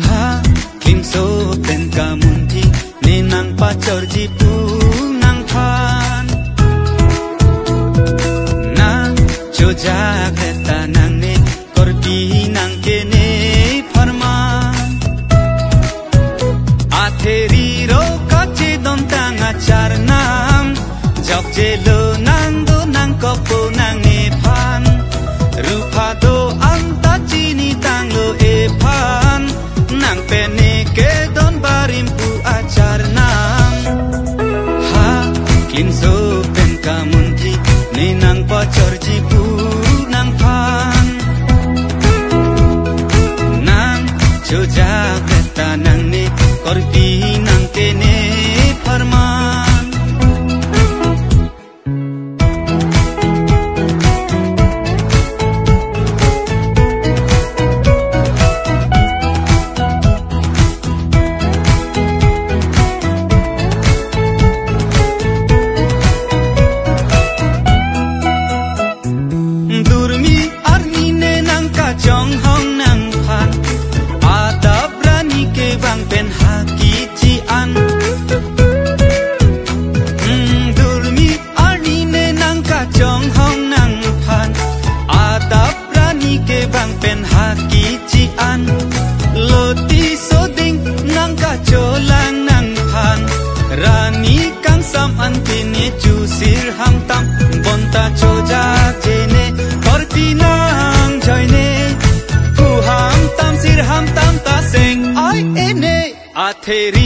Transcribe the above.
ha kim so pen kamunti ninang pacor jipu nang phan na chojak heta nang ne korpi nang kene farman atheri ro kache don tanga charnam jok jelo nang do nang kopo nang ne phan rupa do anta chini tang lo e phan nang pene ke don barim pu achar nang ha kin so pen kamunti ni nang pachor jipu nang phan nang choja beta nang ne korpi nang kene farman chong hong nang phan adab rani ke bang pen haki chi an durmi arni ne nang ka chong hong nang phan adab rani ke bang pen haki chi an loti so ding nang ka cholang nang phan rani kang sam an tine chu sir ham tam bonta choja jene korpi nang joine ham tam ta sing ai ene atheri